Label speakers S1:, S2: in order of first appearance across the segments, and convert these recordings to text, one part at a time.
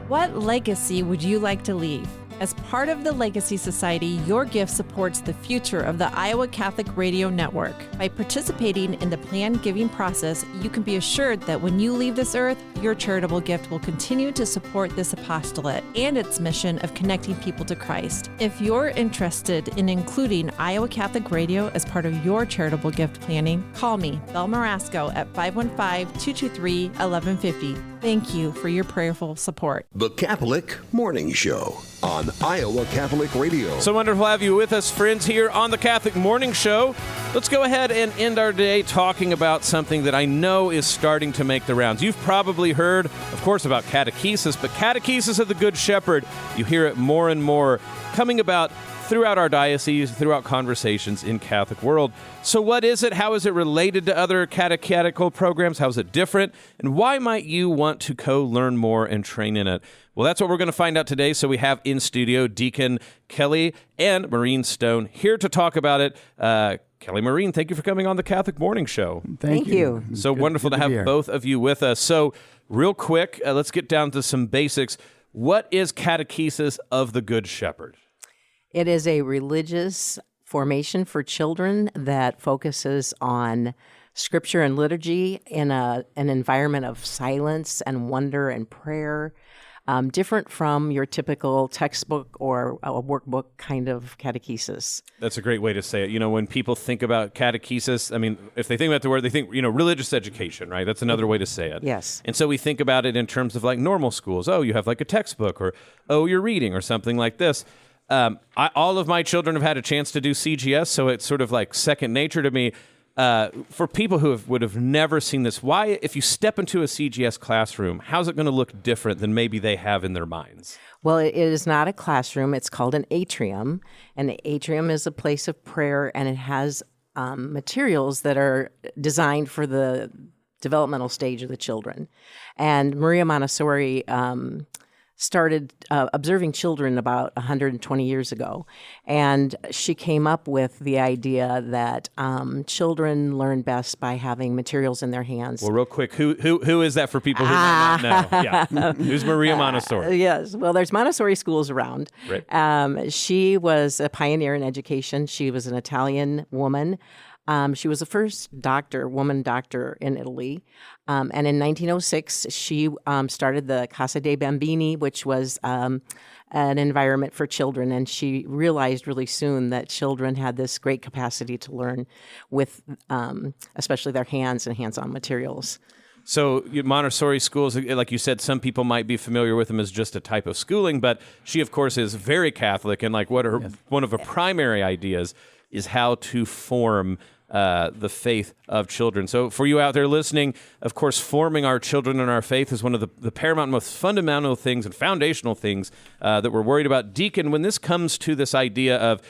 S1: What legacy would you like to leave? As part of the Legacy Society, your gift supports the future of the Iowa Catholic Radio Network. By participating in the planned giving process, you can be assured that when you leave this earth, your charitable gift will continue to support this apostolate and its mission of connecting people to Christ. If you're interested in including Iowa Catholic Radio as part of your charitable gift planning, call me, Belle Marasco, at 515-223-1150. Thank you for your prayerful support.
S2: The Catholic Morning Show on Iowa Catholic Radio.
S3: So wonderful to have you with us, friends, here on the Catholic Morning Show. Let's go ahead and end our day talking about something that I know is starting to make the rounds. You've probably heard, of course, about catechesis, but catechesis of the Good Shepherd, you hear it more and more coming about throughout our diocese, throughout conversations in Catholic world. So what is it? How is it related to other catechetical programs? How is it different? And why might you want to learn more and train in it? Well, that's what we're going to find out today. So we have in studio Deacon Kelly and Maureen Stone here to talk about it. Kelly, Maureen, thank you for coming on the Catholic Morning Show.
S4: Thank you.
S3: So wonderful to have both of you with us. So real quick, let's get down to some basics. What is catechesis of the Good Shepherd?
S4: It is a religious formation for children that focuses on scripture and liturgy in an environment of silence and wonder and prayer, different from your typical textbook or a workbook kind of catechesis.
S3: That's a great way to say it. You know, when people think about catechesis, I mean, if they think about the word, they think, religious education, right? That's another way to say it.
S4: Yes.
S3: And so we think about it in terms of like normal schools. Oh, you have like a textbook, or, oh, you're reading, or something like this. All of my children have had a chance to do CGS, so it's sort of like second nature to me. For people who would have never seen this, why, if you step into a CGS classroom, how's it going to look different than maybe they have in their minds?
S4: Well, it is not a classroom. It's called an atrium, and the atrium is a place of prayer, and it has materials that are designed for the developmental stage of the children. And Maria Montessori started observing children about 120 years ago. And she came up with the idea that children learn best by having materials in their hands.
S3: Well, real quick, who is that for people who might not know? Yeah. Who's Maria Montessori?
S4: Yes. Well, there's Montessori schools around.
S3: Right.
S4: She was a pioneer in education. She was an Italian woman. She was the first woman doctor in Italy. And in 1906, she started the Casa dei Bambini, which was an environment for children. And she realized really soon that children had this great capacity to learn with especially their hands and hands-on materials.
S3: So Montessori schools, like you said, some people might be familiar with them as just a type of schooling, but she, of course, is very Catholic. And like one of her primary ideas is how to form the faith of children. So for you out there listening, of course, forming our children in our faith is one of the paramount, most fundamental things and foundational things that we're worried about. Deacon, when this comes to this idea of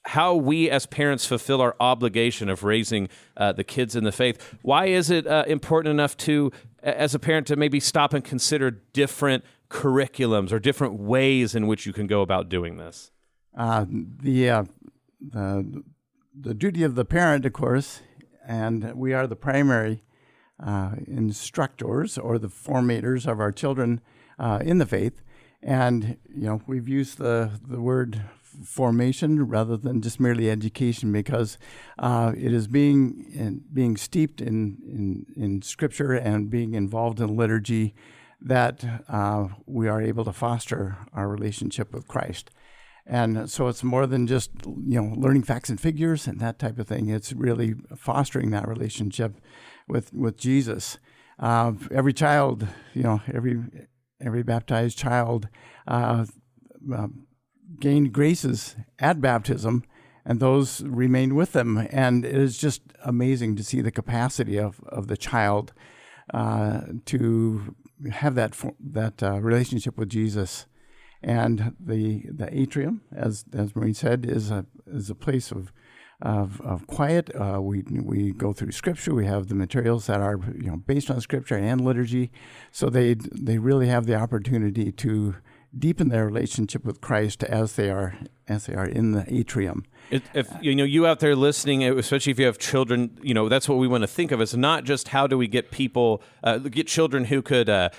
S3: how we as parents fulfill our obligation of raising the kids in the faith, why is it important enough to, as a parent, to maybe stop and consider different curriculums or different ways in which you can go about doing this?
S5: The duty of the parent, of course, and we are the primary instructors or the formators of our children in the faith. And, we've used the word formation rather than just merely education because it is being steeped in Scripture and being involved in liturgy that we are able to foster our relationship with Christ. And so it's more than just, learning facts and figures and that type of thing. It's really fostering that relationship with Jesus. Every child, every baptized child gained graces at baptism, and those remain with them. And it is just amazing to see the capacity of the child to have that relationship with Jesus. And the atrium, as Maureen said, is a place of quiet. We go through Scripture. We have the materials that are based on Scripture and liturgy, so they really have the opportunity to deepen their relationship with Christ as they are in the atrium.
S3: If you out there listening, especially if you have children, that's what we want to think of. It's not just how do we get children who could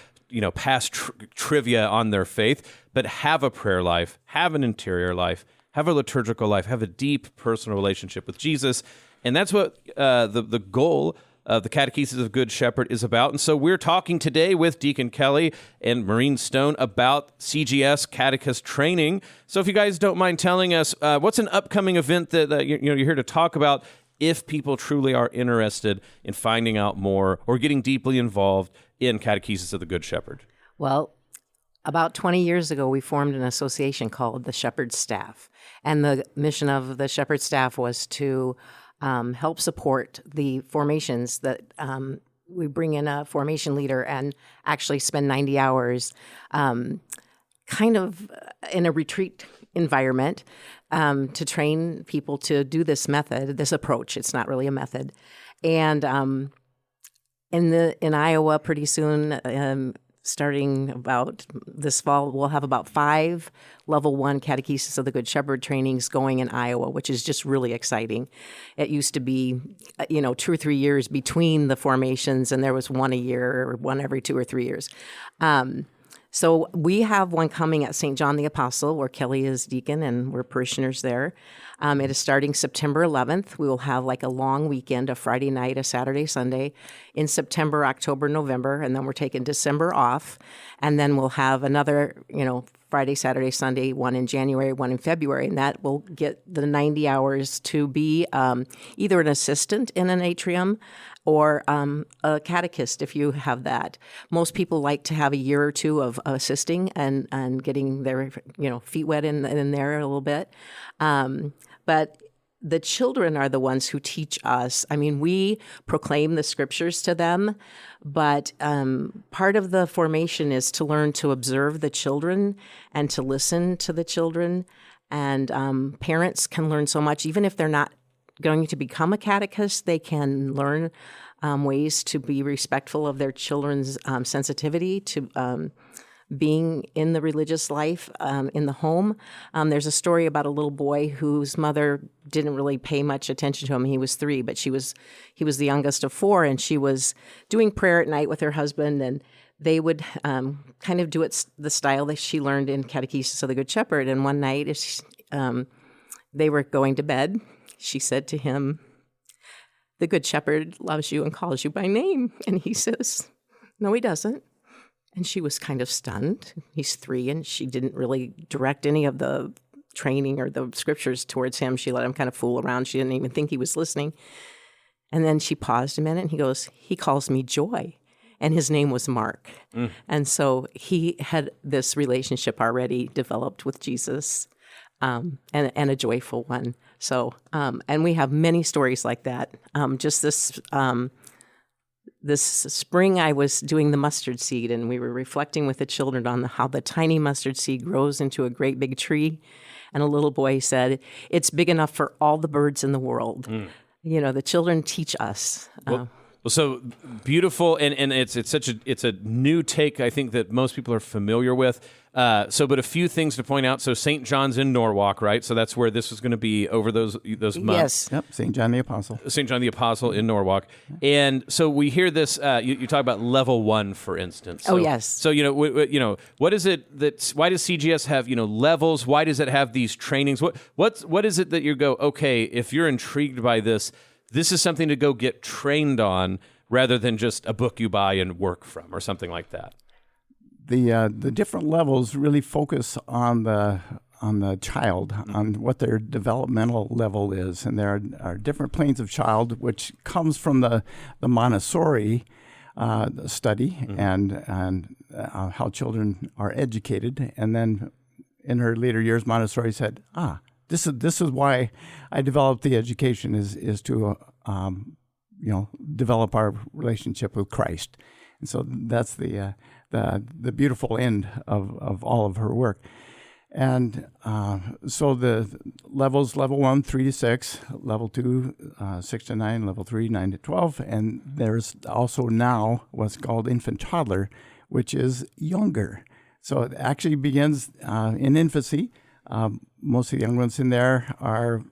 S3: pass trivia on their faith, but have a prayer life, have an interior life, have a liturgical life, have a deep personal relationship with Jesus. And that's what the goal of the Catechesis of Good Shepherd is about. And so we're talking today with Deacon Kelly and Maureen Stone about CGS catechist training. So if you guys don't mind telling us, what's an upcoming event that you're here to talk about if people truly are interested in finding out more or getting deeply involved in Catechesis of the Good Shepherd?
S4: Well, about 20 years ago, we formed an association called the Shepherd Staff. And the mission of the Shepherd Staff was to help support the formations that we bring in a formation leader and actually spend 90 hours kind of in a retreat environment to train people to do this method, this approach. It's not really a method. And in Iowa pretty soon, starting about this fall, we'll have about 5 level 1 Catechesis of the Good Shepherd trainings going in Iowa, which is just really exciting. It used to be, 2 or 3 years between the formations, and there was one a year or one every 2 or 3 years. So we have one coming at St. John the Apostle, where Kelly is deacon, and we're parishioners there. It is starting September 11th. We will have like a long weekend, a Friday night, a Saturday, Sunday in September, October, November, and then we're taking December off. And then we'll have another, Friday, Saturday, Sunday, one in January, one in February, and that will get the 90 hours to be either an assistant in an atrium or a catechist if you have that. Most people like to have a year or two of assisting and getting their feet wet in there a little bit. But the children are the ones who teach us. I mean, we proclaim the scriptures to them, but part of the formation is to learn to observe the children and to listen to the children. And parents can learn so much, even if they're not going to become a catechist, they can learn ways to be respectful of their children's sensitivity to being in the religious life in the home. There's a story about a little boy whose mother didn't really pay much attention to him. He was 3, but he was the youngest of 4, and she was doing prayer at night with her husband, and they would kind of do it the style that she learned in Catechesis of the Good Shepherd. And one night, as they were going to bed, she said to him, "The Good Shepherd loves you and calls you by name." And he says, "No, he doesn't." And she was kind of stunned. He's 3, and she didn't really direct any of the training or the scriptures towards him. She let him kind of fool around. She didn't even think he was listening. And then she paused a minute, and he goes, "He calls me Joy." And his name was Mark. And so he had this relationship already developed with Jesus, and a joyful one. So, and we have many stories like that. Just this spring, I was doing the mustard seed, and we were reflecting with the children on how the tiny mustard seed grows into a great big tree. And a little boy said, "It's big enough for all the birds in the world." The children teach us.
S3: Well, so beautiful, and it's a new take, I think, that most people are familiar with. But a few things to point out. So St. John's in Norwalk, right? So that's where this is going to be over those months.
S4: Yes.
S5: Yep, St. John the Apostle.
S3: St. John the Apostle in Norwalk. And so we hear this, you talk about level 1, for instance. So,
S4: yes.
S3: So, what is it why does CGS have, levels? Why does it have these trainings? What is it that you go, okay, if you're intrigued by this is something to go get trained on rather than just a book you buy and work from or something like that?
S5: The different levels really focus on the child, on what their developmental level is, and there are different planes of child, which comes from the Montessori study and how children are educated. And then in her later years, Montessori said, This is why I developed the education is to develop our relationship with Christ, and so that's the beautiful end of all of her work. And so the levels: level 1, 3 to 6; level 2, 6 to 9; level 3, 9 to 12. And there's also now what's called infant toddler, which is younger. So it actually begins in infancy. Most of the young ones in there are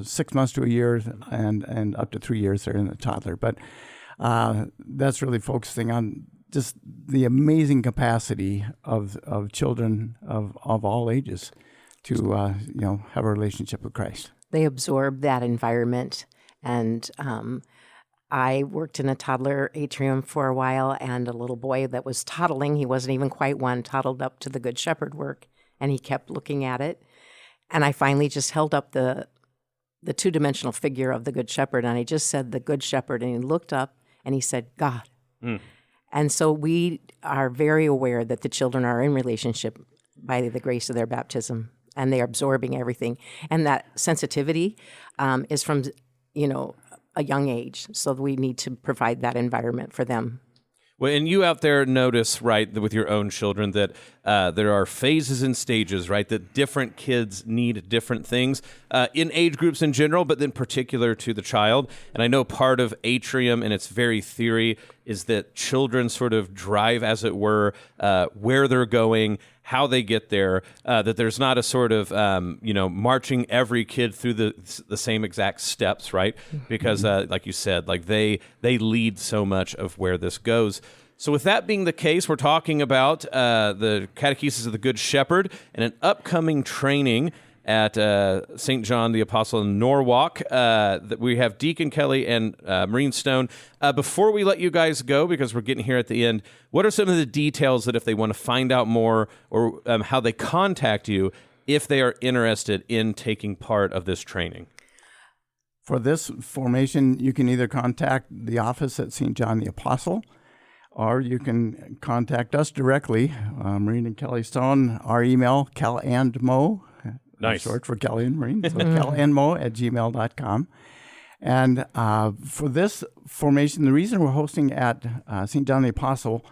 S5: 6 months to a year, and up to 3 years they're in the toddler. But that's really focusing on just the amazing capacity of children of all ages to have a relationship with Christ.
S4: They absorb that environment. And I worked in a toddler atrium for a while, and a little boy that was toddling, he wasn't even quite one, toddled up to the Good Shepherd work, and he kept looking at it. And I finally just held up the two-dimensional figure of the Good Shepherd, and I just said, the Good Shepherd, and he looked up and he said, God. And so we are very aware that the children are in relationship by the grace of their baptism, and they're absorbing everything. And that sensitivity is from, a young age. So we need to provide that environment for them.
S3: Well, and you out there notice, right, with your own children that there are phases and stages, right, that different kids need different things in age groups in general, but then particular to the child. And I know part of Atrium and its very theory is that children sort of drive, as it were, where they're going, how they get there, that there's not a sort of, marching every kid through the same exact steps, right? Because, like you said, like they lead so much of where this goes. So with that being the case, we're talking about the Catechesis of the Good Shepherd and an upcoming training at St. John the Apostle in Norwalk. We have Deacon Kelly and Maureen Stone. Before we let you guys go, because we're getting here at the end, what are some of the details that if they want to find out more or how they contact you if they are interested in taking part of this training?
S5: For this formation, you can either contact the office at St. John the Apostle, or you can contact us directly, Maureen and Kelly Stone. Our email, kelandmo,
S3: nice,
S5: short for Kelly and Maureen, so kelandmo@gmail.com. And for this formation, the reason we're hosting at St. John the Apostle,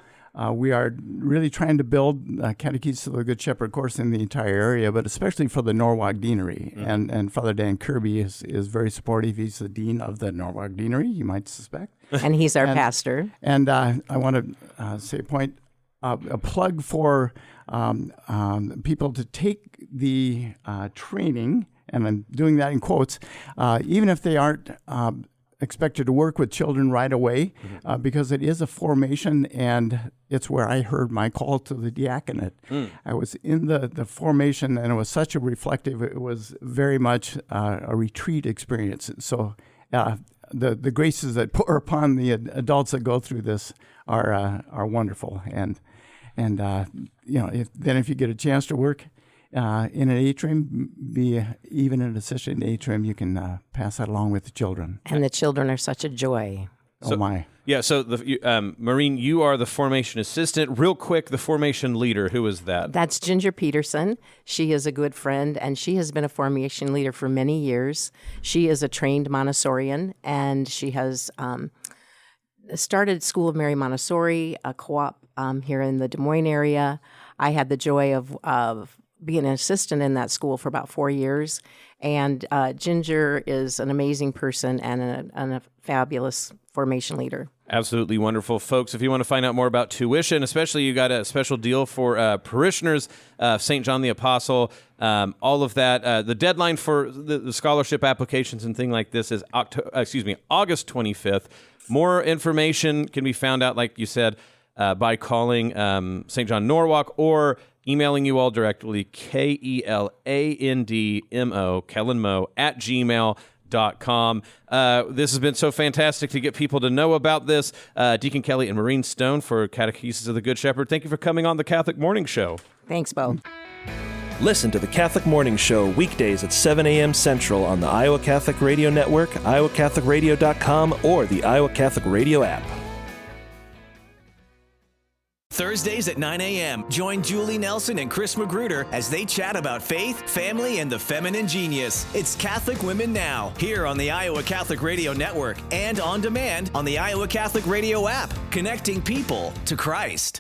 S5: we are really trying to build Catechesis of the Good Shepherd course in the entire area, but especially for the Norwalk Deanery. And Father Dan Kirby is very supportive. He's the dean of the Norwalk Deanery, you might suspect.
S4: And he's our pastor.
S5: And I want to say a plug for people to take the training, and I'm doing that in quotes, even if they aren't expected to work with children right away, because it is a formation, and it's where I heard my call to the diaconate. I was in the formation, and it was such a reflective, it was very much a retreat experience. So the graces that pour upon the adults that go through this are wonderful. And if you get a chance to work in an atrium, be even an assistant atrium, you can pass that along with the children.
S4: And the children are such a joy.
S5: Oh my!
S3: Yeah. So, Maureen, you are the formation assistant. Real quick, the formation leader. Who is that?
S4: That's Ginger Peterson. She is a good friend, and she has been a formation leader for many years. She is a trained Montessorian, and she has started School of Mary Montessori, a co-op here in the Des Moines area. I had the joy of being an assistant in that school for about 4 years. And Ginger is an amazing person and a fabulous formation leader. Absolutely wonderful. Folks, if you want to find out more about tuition, especially you got a special deal for parishioners, St. John the Apostle, all of that. The deadline for the scholarship applications and things like this is August 25th. More information can be found out, like you said, by calling St. John Norwalk or emailing you all directly, KELANDMO, kelandmo @gmail.com. This has been so fantastic to get people to know about this. Deacon Kelly and Maureen Stone for Catechesis of the Good Shepherd, thank you for coming on the Catholic Morning Show. Thanks, Bo.
S6: Listen to the Catholic Morning Show weekdays at 7 a.m. Central on the Iowa Catholic Radio Network, iowacatholicradio.com, or the Iowa Catholic Radio app.
S7: Thursdays at 9 a.m., join Julie Nelson and Chris Magruder as they chat about faith, family, and the feminine genius. It's Catholic Women Now, here on the Iowa Catholic Radio Network and on demand on the Iowa Catholic Radio app, connecting people to Christ.